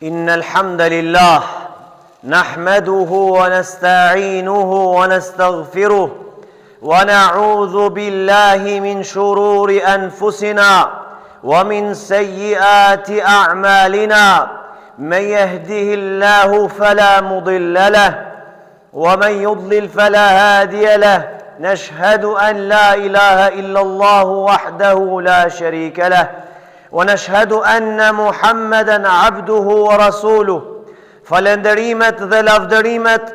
إن الحمد لله نحمده ونستعينه ونستغفره ونعوذ بالله من شرور أنفسنا ومن سيئات أعمالنا من يهده الله فلا مضل له ومن يضلل فلا هادي له نشهد أن لا إله إلا الله وحده لا شريك له ونشهد أن محمدا عبده ورسوله falenderimet dhe lavdërimet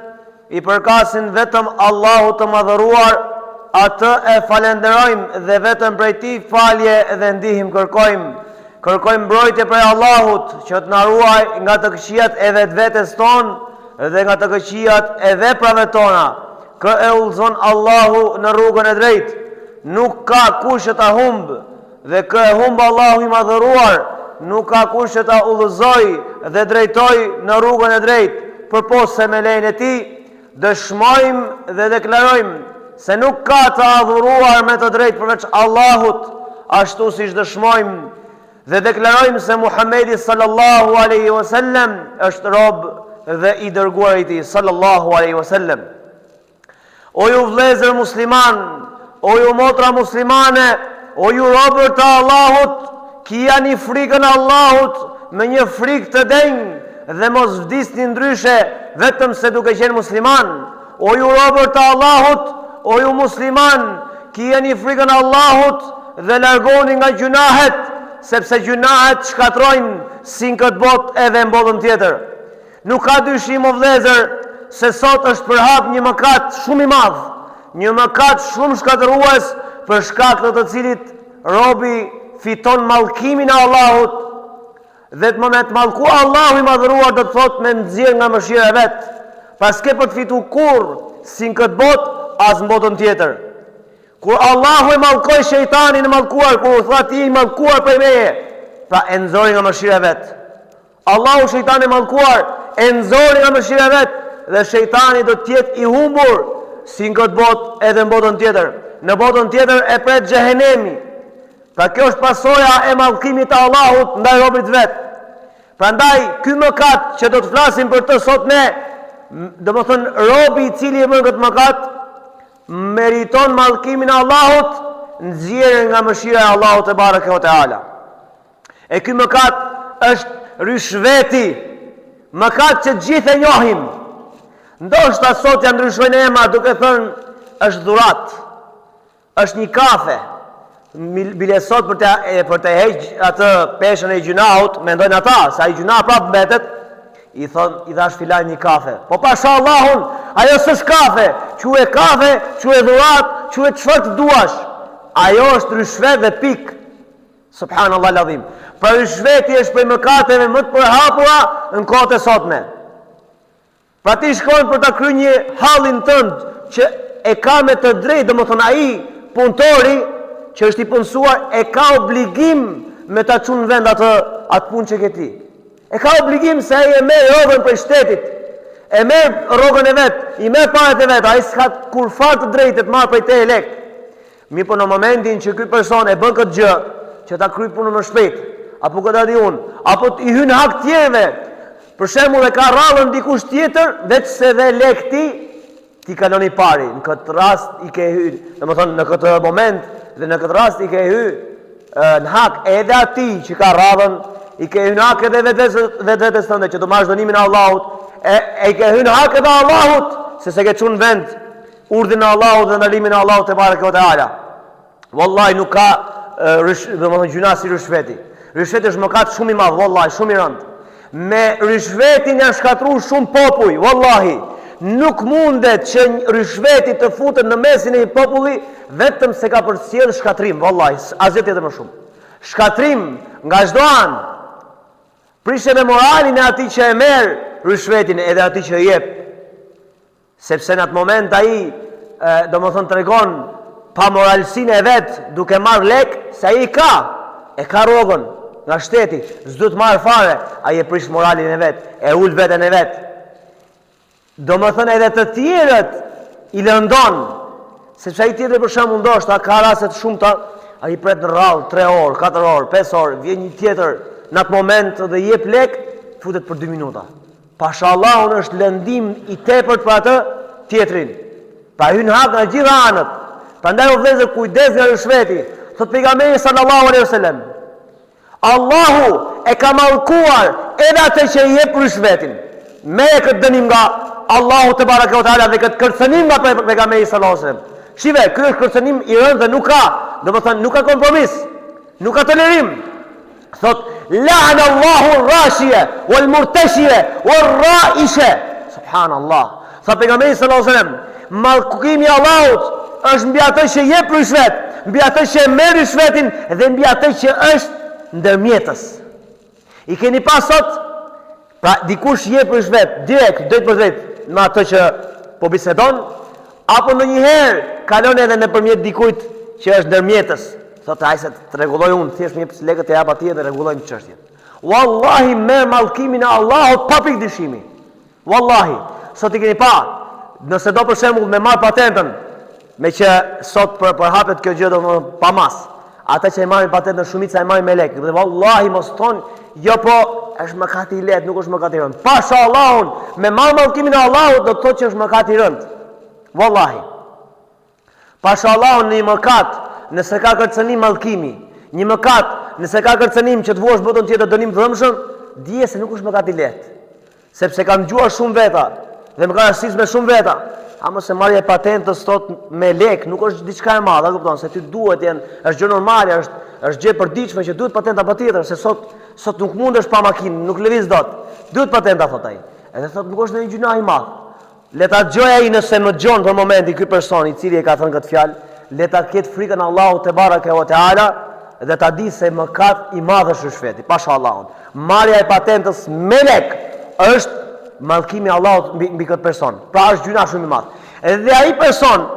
I përkasin vetëm Allahu të madhëruar, atë e falenderojmë dhe vetëm prej Tij falje dhe ndihmë kërkojmë. Kërkojmë mbrojtje prej Allahut që të na ruaj nga të këqijat e vetvetes tonë dhe nga të këqijat e veprave tona. Kë e udhëzon Allahu në rrugën e drejtë. Nuk ka kush ta humb dhe kë e humb Allahu I madhëruar, nuk ka kush që ta udhëzoj dhe drejtoj në rrugën e drejtë, përposë se me lejen e Tij dëshmojmë dhe deklarojmë se nuk ka të adhuruar me të drejtë përveç Allahut, ashtu siç dëshmojmë dhe deklarojmë se Muhamedi sallallahu alaihi wasallam është rob dhe I dërguar I Tij sallallahu alaihi wasallam. O ju vëllezër musliman, o ju motra muslimane, o ju robër të Allahut, kia një frikën Allahut me një frikë të denjë dhe mos vdisni ndryshe vetëm se duke qenë musliman. O ju robër të Allahut, o ju musliman, kia një frikën Allahut dhe largoni nga gjunahet, sepse gjunahet shkatrojnë si në këtë botë edhe në botën tjetër. Nuk ka dyshim o vëllezër se sot është përhap një mëkat shumë I madh, një mëkat shumë shkatërues për shkak të cilit robi fiton mallkimin e Allahut dhe të moment mallku Allahu I madhëruar do të thot me nxjerr nga mëshira e vet, paske për të fitu kur si në këtë botë as në botën tjetër. Kur Allahu e mallkoi shejtanin e mallkuar, kur u tha ti I mallkuar për meje, pra e nxori nga mëshira e vet. Allahu shejtanin e mallkuar e nxori nga mëshira e vet dhe shejtani do të jetë I humbur si në këtë botë edhe në botën tjetër. Në botën tjetër e pret xhehenemi. Pra kjo është pasoja e mallkimit të Allahut ndaj robrit vet. Prandaj ky mëkat që do të flasim për të sot ne, domethënë robi I cili e bën këtë mëkat meriton mallkimin e Allahut, nxjerrje nga mëshira e Allahut te bareke ve teala. E ky mëkat është ryshveti, mëkat që gjithë e njohim. Ndoshta sot ja ndryshojnë emra duke thënë është dhurat, është një kafe. Bile sot për të heq atë peshën e gjunahut, mendojnë ata se ai gjunah prapë mbetet, I thon I dhash filan një kafe. Po pasha Allahun, ajo s'është kafe, quhet kafe, quhet dhurat, quhet çfarë të duash. Ajo është ryshvet dhe pik. Subhanallahu alazim. Pra ryshveti është prej mëkateve më të përhapura në kohët e sotme. Pra ti shkon për ta kryer një hallin tënd që e ka me të drejtë, domethënë ai punëtori që është I punësuar e ka obligim me ta çunë në vend atë punë që ke ti. E ka obligim se ai e merr rrogën për shtetit, e merr rrogën e vet, I merr parat e vet, ai s'ka kur fat të drejtë të marr prej te lek. Mi po në momentin që ky person e bën këtë gjë, që ta kryej punën më shpejt, apo këtë di unë, apo I hyn hak tjerëve, për shembull e ka rrallën dikush tjetër, veç se dhe lek ti kalon I pari. Në këtë rast I ke hyrë, domethënë në këtë moment dhe në këtë rast I ke hyrë në hak edhe atij që ka rrallën, I ke hyrë në hak edhe vetes tënde që do marrësh dënimin e Allahut, e ke hyrë në hak edhe Allahut, se se ke çunë në vend urdhën e Allahut dhe ndalimin e Allahut te bareke ve teala. Wallahi nuk ka domethënë gjuna si ryshveti. Ryshveti është mëkat shumë I madh, wallahi, shumë I rënd. Me ryshvetin janë shkatruar shumë popull, wallahi. Nuk mundet që ryshveti të futet në mesin e popullit vetëm se ka përcjell shkatrim, vallahi, asgjë tjetër më shumë. Shkatrim nga çdo anë. Prishje me moralin e atij që e merr ryshvetin edhe atij që e jep. Sepse në atë moment ai domethënë tregon pa moralsinë e vet duke marr lek se ai e ka rrogën nga shteti, s'do të marr fare, ai e prish moralin e vet, e ul veten e vet. Domethënë edhe të tjerët I lëndon, sepse ai tjetër për shembull ndoshta ka raste të shumta, ai pret në rradh 3 orë, 4 orë, 5 orë, vjen një tjetër në atë moment dhe jep lek, futet për 2 minuta. Pashallah, unë është lëndim i tepërt për atë tjetrin. Pra hyn hak nga gjitha anët. Prandaj o vëllezër, kujdes nga rishveti. Thot pejgamberi sallallahu alaihi wasallam, Allahu e ka mallkuar edhe atë që i jep rishvetin. Me këtë dënim nga Allahu te baraka ve taala dhe këtë kërcënim nga pejgamberi sallallahu alaihi wasallam. Shive, ky është kërcënim i rëndë dhe nuk ka, domethënë nuk ka kompromis, nuk ka tolerim. Thot la'ana Allahu ar-rashiya wal-murtashiya war-ra'isha. Subhanallah. Sa pejgamberi sallallahu alaihi wasallam, mallkimi i Allahut është mbi atë që jep rishvet, mbi atë që merr rishvetin dhe mbi atë që është ndërmjetës. I keni pas sot, pra dikush jep rishvet direkt, drejt për drejt me atë që po bisedon, apo ndonjëherë kalon edhe nëpërmjet dikujt që është ndërmjetës. Thotë ai se të rregulloj unë, thjesht më jep lekët e jap atij dhe rregullojmë çështjen. Wallahi merr mallkimin e Allahut pa pikë dyshimi. Wallahi, sot i keni pa, nëse do për shembull me marr patentën, me që sot për hapet kjo gjë do pa mas. Ata që e marrin patentën shumica e marrin me lekë. Dhe wallahi mos thon, jo po është mëkat i lehtë, nuk është mëkat i rënd. Pashallahun, me marr mallkimin e Allahut do të thotë që është mëkat i rënd. Wallahi. Pashallahun në një mëkat, nëse ka kërcënim mallkimi, një mëkat, nëse ka kërcënim që të vuash botën tjetër dënim të dhëmshëm, dije se nuk është mëkat i lehtë. Sepse kanë dëgjuar shumë veta dhe më kanë rastis me shumë veta. Ama se marrja e patentës sot me lek nuk është diçka e madhe, kupton se ti duhet është gjë normale, është gjë e përditshme që duhet patenta patjetër, se sot nuk mundesh pa makinë, nuk lëviz dot. Duhet patenta thot ai. Edhe thot nuk është ndonjë gjuna i madh. Le ta dëgjoj ai nëse më dëgjon për momentin ky person i cili e ka thënë këtë fjalë, le ta ketë frikën Allahut te baraka ve teala dhe ta di se mëkat i madh është rishveti, pashallahun. Marrja e patentës me lek është mallkimi i Allahut mbi këtë person. Pra është gjuna shumë e madhe. Edhe ai person,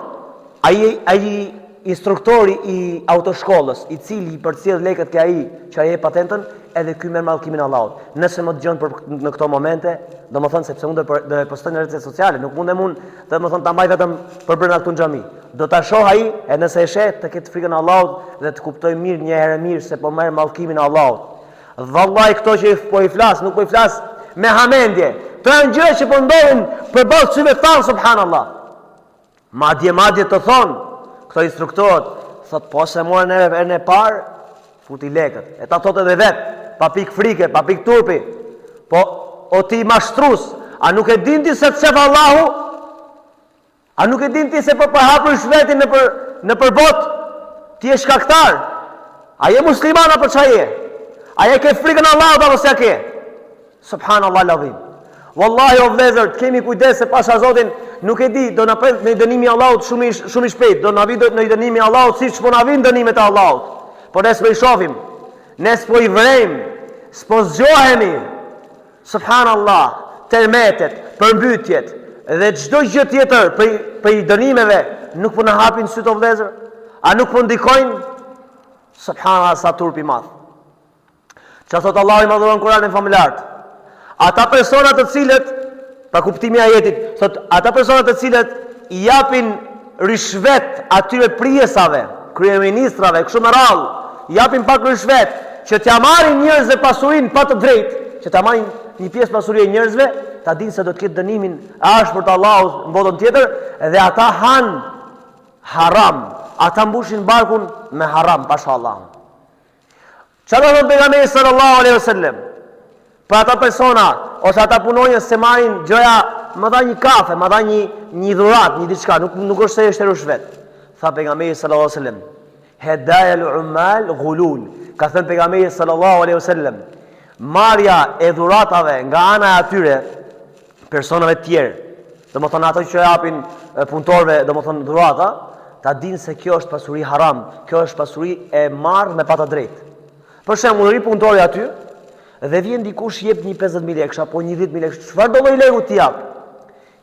ai instruktori i autoshkollës, i cili i përcjell lekët ke ai që ai e patentën, edhe ky merr mallkimin e Allahut. Nëse më dëgjon në këto momente, domethënë sepse unë do e postoj në rrjetet sociale, nuk mundem unë domethënë ta mbaj vetëm për brenda këtu në xhami. Do ta shoh ai, e nëse e sheh të ketë frikën e Allahut dhe të kuptoj mirë një herë mirë se po merr mallkimin e Allahut. Vallahi këto që po i flas, nuk po i flas me hamendje. Të janë gjëra që po ndodhin përballë syve tan, subhanallah. Madje të thonë këto instruktorët, thot po se morën erën e parë, futi lekët. E ta thotë edhe vet, pa pikë frike, pa pikë turpi. Po o ti mashtrus, a nuk e din ti se të shef Allahu? A nuk e din ti se po përhapur shvetin në përbot? Ti je shkaktar. A je musliman apo çfarë je? A je ke frikën Allahut apo s'ja ke? Subhanallahu alazim. Wallahi o vëllezër, kemi kujdes se pasha Zotin, nuk e di, do na pret në dënimin e Allahut shumë i shpejt, do na vi në dënimin e Allahut siç po na vin dënimet e Allahut. Por ne s'po i shohim, ne s'po i vrejmë, s'po zgjohemi. Subhanallah, termetet, përmbytjet dhe çdo gjë tjetër për i dënimeve nuk po na hapin syt o vëllezër? A nuk po ndikojnë? Subhanallah, sa turp i madh. Çfarë thot Allahu i madhuar në Kur'anin famulart? Ata personat të cilët, pa kuptimi i ajetit, thot ata personat të cilët i japin rishvet atyre prijesave, kryeministrave, kështu me radhë, i japin pak rishvet që t'ja marrin njerëzve pasurinë pa të drejtë, që t'ja marrin një pjesë pasurie njerëzve, ta dinë se do të ketë dënimin ashpër të Allahut në botën tjetër dhe ata han haram, ata mbushin barkun me haram, pashallah. Çfarë do të pejgamberi sallallahu alaihi wasallam? Për ata persona, ose ata punonjës se marrin gjëja, më dha një kafe, më dha një dhurat, një diçka, nuk është se është rishvet. Tha pejgamberi sallallahu alaihi wasallam, hedaya al-ummal ghulul. Ka thënë pejgamberi sallallahu alaihi wasallam, marrja e dhuratave nga ana e atyre personave të tjerë, domethënë ato që japin punëtorëve, domethënë dhurata, ta dinë se kjo është pasuri haram, kjo është pasuri e marrë me pa të drejtë. Për shembull, ri punëtori aty, dhe vjen dikush jep një 50.000 lekë apo një 10.000 lekë, çfarë do lloj leku ti jap?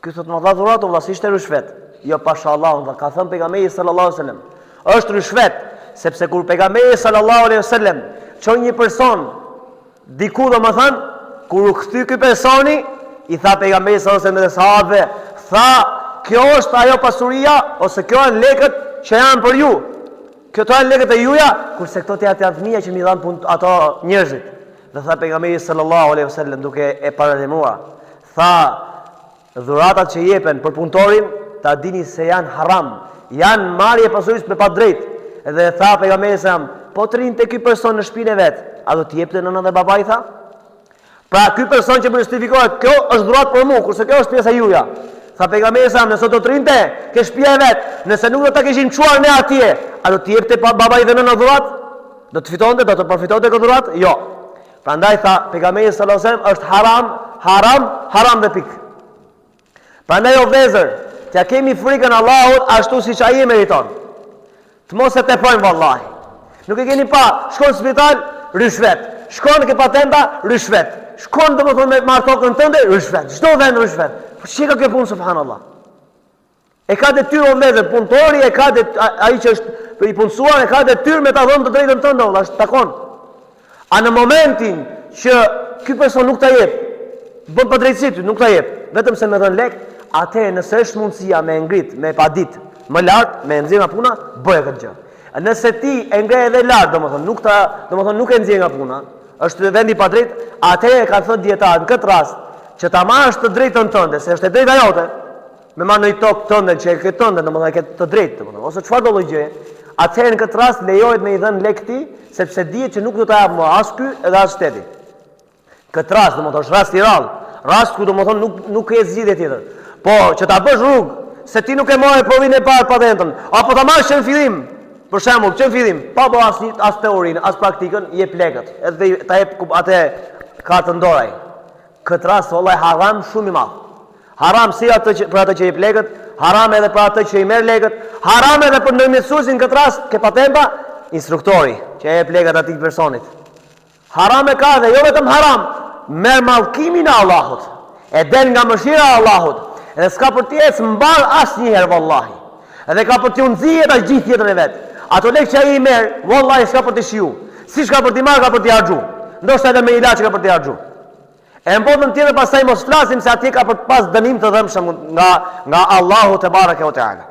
Ky thotë më dha dhuratë vëlla, ishte rishvet. Jo pashallahu, ka thënë pejgamberi sallallahu alaihi wasallam, është rishvet, sepse kur pejgamberi sallallahu alaihi wasallam çon një person diku, domethënë, kur u kthy ky personi, i tha pejgamberi sallallahu alaihi wasallam dhe sahabëve, tha, kjo është ajo pasuria ose kjo janë lekët që janë për ju. Këto janë lekët e juja, kurse këto janë fëmia që mi dhan ato njerëzit. Dhe tha pejgamberi sallallahu alaihi wasallam duke e paralajmëruar, tha dhuratat që jepen për punëtorin, ta dini se janë haram, janë marrje pasurisë me pa drejt. Dhe tha pejgamberi sallallahu po të rinë te ky person në shtëpinë vet, a do të jepte nëna dhe babai tha? Pra ky person që më justifikohet, kjo është dhuratë për mua, kurse kjo është pjesa juaja. Tha pejgamberi sallallahu nëse do të rinte ke shtëpia e vet, nëse nuk do ta kishim çuar ne atje, a do të jepte babai dhe nëna dhuratë? Do të fitonte, do të përfitonte këtë dhuratë? Jo. Prandaj tha pejgamberi sallallahu alajhi wasallam është haram dhe pikë. Prandaj o vëllezër, t'ja kemi frikën Allahut ashtu siç ai e meriton. Të mos e tepojmë vallahi. Nuk e keni pa, shkon në spital, rishvet. Shkon ke patenta, rishvet. Shkon domethënë me martokën tënde, rishvet. Çdo vend rishvet. Po çka kjo punë subhanallahu. E ka detyrë o vëllezër, punëtori e ka ai që është i punësuar e ka detyrë me ta dhënë të drejtën tënde, valla, takon. A në momentin që ky person nuk ta jep, bën padrejtësi, nuk ta jep, vetëm se më dhën lek, atëherë nëse është mundësia me ngrit, me pa ditë, më lart, me nxjerr nga puna, bëje këtë gjë. Nëse ti e ngre edhe lart, domethënë nuk e nxjerr nga puna, është vendi pa drejt, atëherë ka thënë dietar në këtë rast që ta marrësh të drejtën tënde, se është e drejta jote, me marrë në tokë tënde që e ke tënde, domethënë ke të drejtë, domethënë, ose çfarë do lloj gjëje, atëherë në këtë rast lejohet me i dhënë lek ti, sepse dihet që nuk do ta jap më as ky edhe as shteti. Këtë rast, domethënë, është rast i rrallë, rast ku domethënë nuk ka zgjidhje tjetër. Po, që ta bësh rrugë, se ti nuk e morë provinë e parë patentën, apo ta marrësh në fillim, për shembull, që në fillim, pa bo as teorinë, as praktikën, jep lekët, edhe ta jep atë kartën doraj. Këtë rast vallahi haram shumë i madh. Haram si për atë që jep lekët, haram edhe për atë që i merr lekët, haram edhe për ndërmjetësuesin këtë rast ke patenta, instruktori që jep lekët atij personit. Haram e ka dhe jo vetëm haram, merr mallkimin e Allahut, e del nga mëshira e Allahut. Edhe s'ka për të ecë mbar asnjëherë vallahi. Edhe ka për të nxjerrë ata gjithë jetën e vet. Ato lekë që ai i merr, vallahi s'ka për të shiu. Si s'ka për të marrë, ka për të harxhu. Ndoshta edhe me ilaç ka për të harxhu. E në botën tjetër pastaj mos flasim se atje ka për të pas dënim të dhëmshëm nga Allahu te bareke o teala.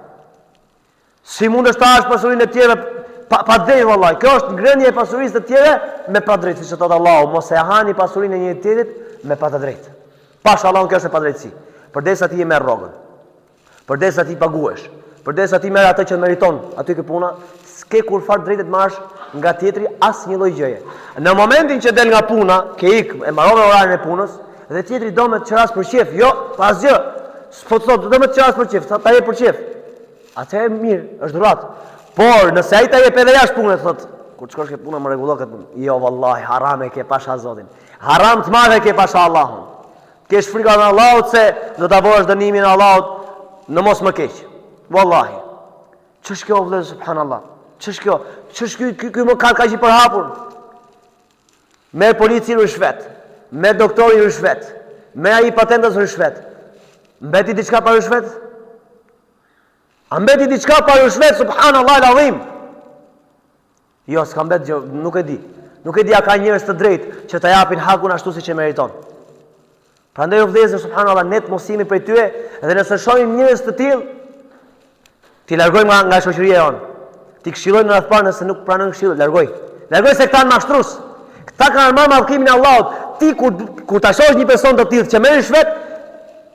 Si mund është ta është pasurinë e tjera pa drejtë vallahi. Kjo është ngrënie e pasurisë të tjera me pa drejtë, siç thotë Allahu, mos e hani pasurinë e një tjetrit me pa të drejtë. Pash Allahu kjo është e padrejtësi. Përdesa ti e merr rrogën. Përdesa ti paguhesh. Përdesa ti merr atë që meriton, aty që puna, s'ke kur fat drejtë të marrësh nga tjetri asnjë lloj gjëje. Në momentin që del nga puna, ke ik, e mbaron orarin e punës, dhe tjetri do me të çras për qef, jo, pa asgjë. S'po thotë do me të çras për qef, ta jep për qef. Atëherë mirë, është dhuratë. Por nëse ai ta jep edhe jashtë punës, thotë, kur shkosh ke puna më rregullo këtë punë. Jo vallahi, haram e ke pasha Zotin. Haram të madhe ke pasha Allahun. Kesh frikën e Allahut se do ta bësh dënimin e Allahut në mos më keq. Wallahi. Ç'është kjo vëllai subhanallahu? Ç'është kjo? Ç'është ky më ka kaq i përhapur? Me polici rishvet, me doktori rishvet, me ai patentës rishvet. Mbeti diçka pa rishvet? A mbeti diçka pa rishvet subhanallahu alazim? Jo, s'ka mbet gjë, nuk e di. Nuk e di a ka njerëz të drejtë që ta japin hakun ashtu siç e meriton. Prandaj o vëllezër subhanallahu ne të mos jemi prej tyre dhe nëse shohim njerëz të tillë ti largojmë nga shoqëria jonë. Ti këshillojmë në radh parë nëse nuk pranojnë këshillin, largoj. Largoj se këta janë mashtrus. Këta kanë marrë mallkimin e Allahut. Ti kur ta shohësh një person të tillë që merr shvet,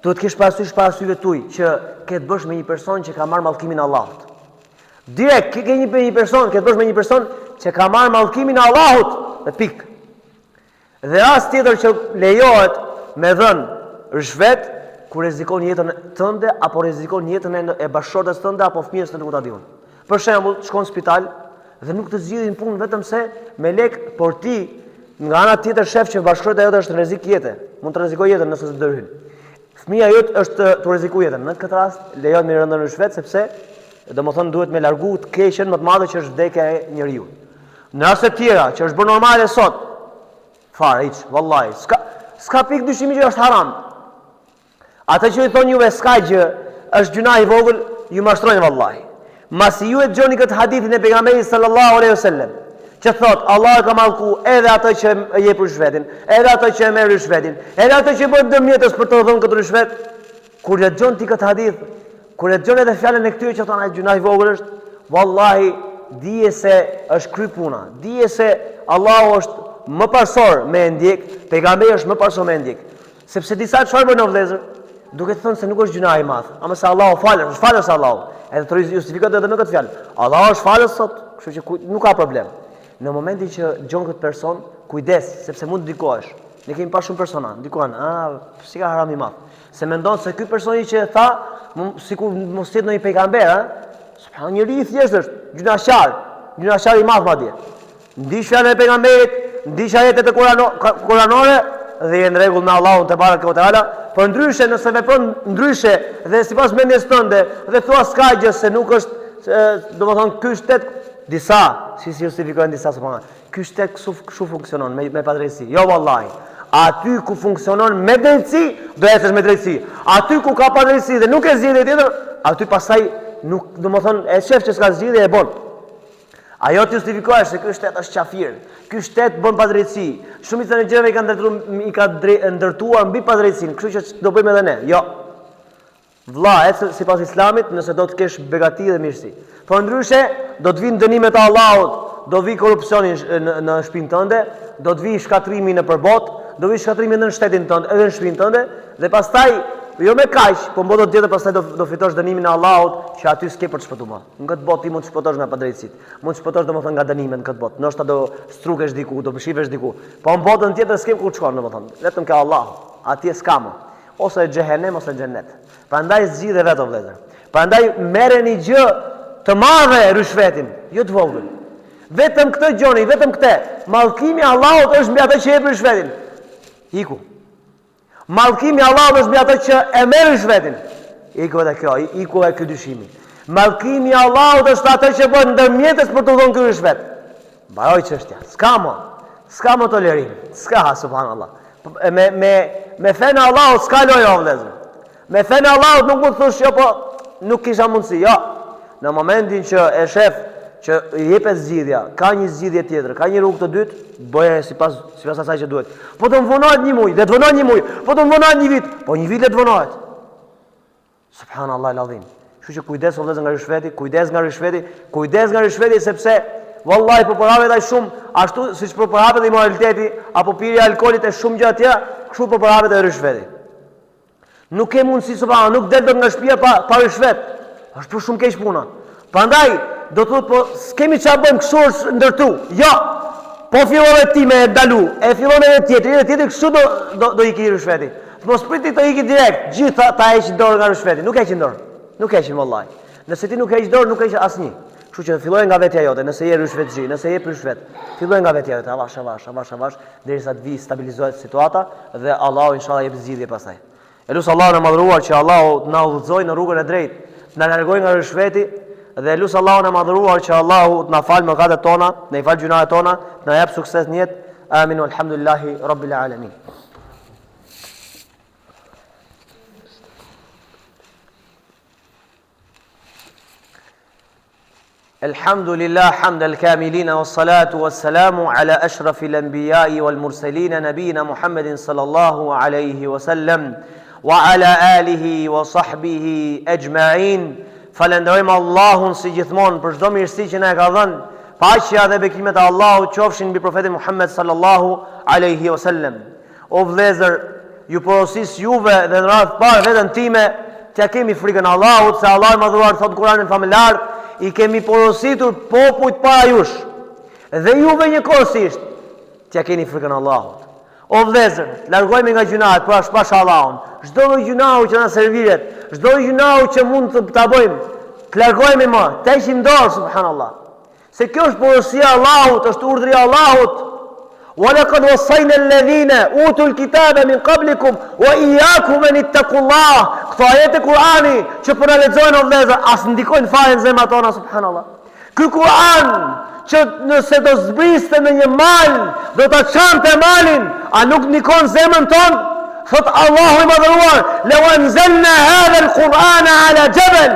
duhet të kesh parasysh para syve tuaj që ke të bësh me një person që ka marrë mallkimin e Allahut. Direkt ke një person, ke të bësh me një person që ka marrë mallkimin e Allahut, dhe pikë. Dhe rast tjetër që lejohet me dhën rishvet kur rrezikon jetën tënde apo rrezikon jetën e bashkëshortes tënde apo fëmijës të nuk ta diun. Për shembull, shkon në spital dhe nuk të zgjidhin punë vetëm se me lek, por ti nga ana tjetër shef që bashkëshorta jote është në rrezik jete, mund të rrezikojë jetën nëse të dërhin. Fëmia jote është të rrezikojë jetën. Në këtë rast lejohet me rëndën rishvet sepse domethënë duhet me largu të keqen më të madhe që është vdekja e njeriu. Në raste të tjera që është bërë normale sot, fare hiç, vallahi, s'ka pikë dyshimi që është haram. Ata që i thonë juve s'ka gjë, është gjuna i vogël, ju mashtrojnë vallahi. Masi ju e dëgjoni këtë hadithin e pejgamberit sallallahu alaihi wasallam, që thot Allah e ka mallku edhe atë që jep rishvetin, edhe atë që merr rishvetin, edhe atë që bën dëmjetës për të dhënë këtë rishvet. Kur e dëgjon ti këtë hadith, kur e dëgjon edhe fjalën e këtyre që thonë ai gjuna i vogël është, vallahi dije se është kry puna, dije se Allahu është më parsor me ndjek, pejgamberi është më parsor me ndjek. Sepse disa çfarë bën vëllezër, duke thënë se nuk është gjuna e madh, ama se Allahu falë, është falës Allahu. Edhe të justifikohet edhe me këtë fjalë. Allahu është falës sot, kështu që nuk ka problem. Në momentin që gjon këtë person, kujdes, sepse mund të ndikohesh. Ne kemi pas shumë persona, ndikohen, si ka haram i madh. Se mendon se ky personi që e tha, sikur mos jetë ndonjë pejgamber, subhanallahu, njëri i thjeshtë është, gjunaqar i madh madje. Ndiq fjalën e pejgamberit, ndiq ajetet e kuranore dhe je në rregull me Allahun te bareke ve teala. Por ndryshe nëse vepron ndryshe dhe sipas mendjes tënde dhe thua s'ka gjë se nuk është, domethënë ky shtet disa, si justifikojnë disa subhanallahu. Ky shtet kështu funksionon me padrejtësi. Jo vallahi. Aty ku funksionon me drejtësi, do ecësh me drejtësi. Aty ku ka padrejtësi dhe nuk e zgjidhje tjetër, aty pastaj nuk, domethënë e shef që s'ka zgjidhje e bon. Ajo të justifikohesh se ky shtet është qafir. Ky shtet bën padrejtësi. Shumica e gjërave i ka ndërtuar mbi padrejtësinë, kështu që do bëjmë edhe ne. Jo. Vlla, sipas Islamit, nëse do të kesh begati dhe mirësi. Po ndryshe, do të vinë dënimet e Allahut, do vi korrupsioni në shtëpinë tënde, do të vi shkatrimi në përbot, do vi shkatrimi në shtetin tënd, edhe në shtëpinë tënde, dhe pastaj jo me kaq, po mbodot tjetër pastaj do fitosh dënimin e Allahut, që aty s'ke për të shpëtuar. Në këtë botë ti mund të shpëtosh nga padrejtësitë, mund të shpëtosh domethënë nga dënimet në këtë botë. Ndoshta do strukesh diku, do shifesh diku. Po në botën tjetër s'ke ku të shkosh domethënë. Vetëm ka Allahu. Atje s'ka më. Ose xhehenem ose xhennet. Prandaj zgjidhe vetë vëllezër. Prandaj merreni gjë të madhe rishvetin, jo të vogël. Vetëm këtë gjoni, vetëm këtë. Mallkimi i Allahut është mbi atë që jep rishvetin. Iku. Mallkimi i Allahut është mbi atë që e merr rishvetin. Iku edhe kjo, iku edhe ky dyshimi. Mallkimi i Allahut është atë që bën ndërmjetës për të dhënë ky rishvet. Mbaroj çështja. S'ka më tolerim. S'ka subhanallahu. Me fenë Allahut s'ka lojë o vëllezër. Me fenë Allahut nuk mund të thosh jo po nuk kisha mundësi. Jo. Në momentin që e shef që jepet zgjidhja, ka një zgjidhje tjetër, ka një rrugë të dytë, bëje sipas asaj që duhet. Po të vonohet një muaj, dhe të vonohet një muaj, po të vonohet një vit, po një vit le të vonohet. Subhanallahu alazim. Kështu që kujdes o vëllezër nga rishveti, kujdes nga rishveti sepse vallahi po përhapet ai shumë, ashtu siç po përhapet immoraliteti apo pirja e alkoolit e shumë gjëra tjera, kështu po përhapet edhe rishveti. Nuk ke mundësi subhanallahu, nuk del dot nga shtëpia pa rishvet. Është për shumë keq puna. Prandaj do të thotë po s'kemi çfarë bëjmë kështu ndërtu. Jo. Po fillon ti me dalu, e fillon edhe tjetri kështu do iki rishveti. Mos priti të iki direkt, gjithë ta heqin dorë nga rishveti. Nuk heqin dorë. Nuk heqin vallahi. Nëse ti nuk heq dorë, nuk heq asnjë. Kështu që filloj nga vetja jote, nëse je rishvetxhi, nëse je rishvet, filloj nga vetja jote, avash, derisa të vi stabilizohet situata dhe Allahu inshallah jep zgjidhje pastaj. Elus Allahu na madhruar që Allahu na udhëzojë në rrugën e drejtë, na largojë nga rishveti dhe elus Allahu na madhruar që Allahu na fal mëkatet tona, na i fal gjunahet tona, na jap sukses në jetë. Amin walhamdulillahi rabbil alamin. الحمد لله حمد الكاملين والصلاة والسلام على أشرف الأنبياء والمرسلين نبينا محمد صلى الله عليه وسلم وعلى آله وصحبه أجمعين. Falenderojmë Allahun si gjithmonë për çdo mirësi që na ka dhënë. Paqja dhe bekimet e Allahut qofshin mbi profetin Muhammed sallallahu alaihi wasallam. O vëllezër, ju porosis juve dhe në radhë parë veten time, t'ja kemi frikën e Allahut, se Allahu më dhuar thot Kur'anin familjar, i kemi porositur popujt para jush. Dhe juve njëkohësisht, t'ja keni frikën e Allahut. O vëllezër, largojmë nga gjunahet për shpash Allahun. Çdo lloj gjunahu që na serviret, çdo lloj gjunahu që mund të ta bëjmë, të largojmë më, të heqim dorë subhanallahu. Se kjo është porosia e Allahut, është urdhri i Allahut. وَلَقَدْ وَصَّيْنَا الَّذِينَ أُوتُوا الْكِتَابَ مِنْ قَبْلِكُمْ وَإِيَّاكُمْ أَنِ اتَّقُوا اللَّهَ. Këto ajete Kur'ani që po na lexojnë o vëllezër, as ndikojnë fare në zemrat tona subhanallahu. Ky Kur'an që nëse do zbriste në një mal, do ta çante malin, a nuk ndikon zemrën tonë? Thot Allahu i madhëruar, "Law anzalna hadha al-Qur'ana 'ala jabal,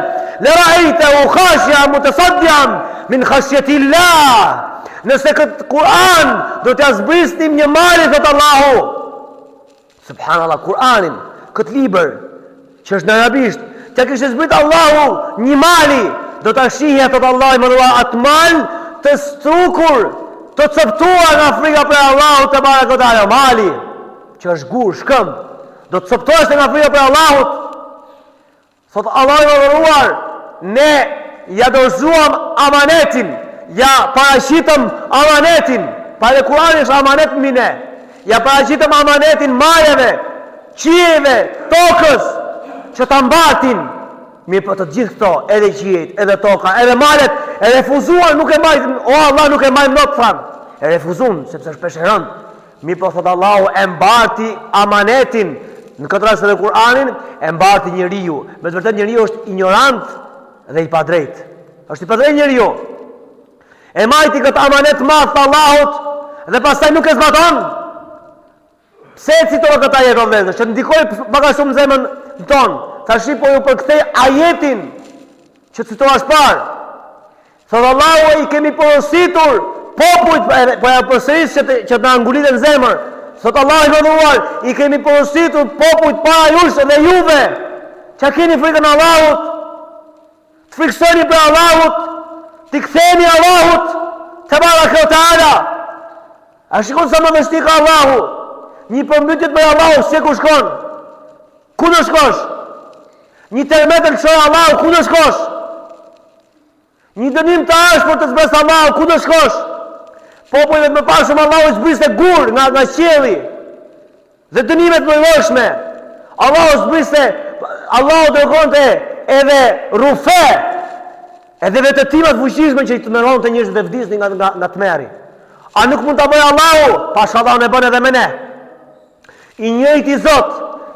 la ra'aytahu khashi'an mutasaddian min khashyati Allah." Nëse këtë Kur'an do t'ja zbrisnim një mali, thot Allahu. Subhanallah, Kur'anin, këtë libër që është në arabisht, t'ja kishte zbrit Allahu një mali, do t'a shihja, thot Allah i madhëruar, atë mal të strukur të coptuar nga frika për Allahut te barekutaala, mali që është gur, shkëm, do të coptohesh nga frika për Allahut. Thot Allah i mëdhëruar, ne ja dorëzuam amanetin, ja paraqitëm amanetin, para Kur'ani është amanet mine, ja paraqitëm amanetin majeve, qiejve, tokës, që ta mbatin. Mirë për të gjithë këto, edhe qiejt, edhe toka, edhe malet, e refuzuan, nuk e majtë, o Allah nuk e majtë më të thanë, e refuzun, sepse është pesherën. Mirë për thot Allahu e mbarti amanetin, në këtë rast edhe Kur'anin, e mbarti njeriu. Me të vërtet njeriu është ignorant dhe i padrejt. Është i padrejt njeriu. E majti këtë amanet madh të Allahut dhe pastaj nuk e zbaton. Pse e citova këtë ajet o vëllezër? Që ndikoj baka shumë zemrën tonë. Tashi po ju përkthej ajetin që citova parë. Thotë Allahu i kemi porositur popujt, po ja përsëris që të angulitën në zemër. Thotë Allah i mëdhëruar, i kemi porositur popujt para jush dhe juve, që keni frikën Allahut, të friksoni për Allahut, të ktheni Allahut, të baraka o ta'ala. A shikon sa më vështirë ka Allahu, një përmbytjet për Allahu, se ku shkon? Ku në shkosh? Një termetër këshoj Allahu, ku në shkosh? Një dënim të ashtë për të zbes Allahu, ku në shkosh? Popujve të më pashëm Allahu zbriste gur nga qielli dhe dënimet më lëshme. Allahu zbriste, Allahu dërgonte edhe rufe, edhe vetëtimat fuqishme që i të mëron të njështë dhe vdisni nga të meri. A nuk mund të bëjë Allahu? Pasha Allahu në bën edhe me ne. I njëjti Zot,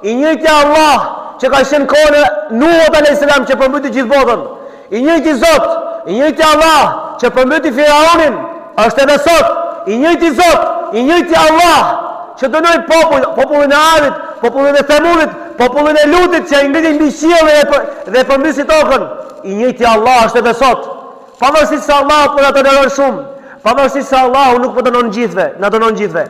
i njëjti Allah që ka shenë kone Nuhut a.s. që përmbyti gjithë botën. I njëjti Zot, i njëjti Allah që përmbyti Firaonin, është edhe sot. I njëjti Zot, i njëjti Allah që dënoi popullin e Adit, popullin e Thamudit, popullin e Lutit që i ngritin mbi qiell dhe përmbyti tokën. I njëjti Allah është edhe sot. Pavarësisht se Allahu po na dënon shumë, pavarësisht se Allahu nuk po dënon gjithëve, na dënon gjithëve.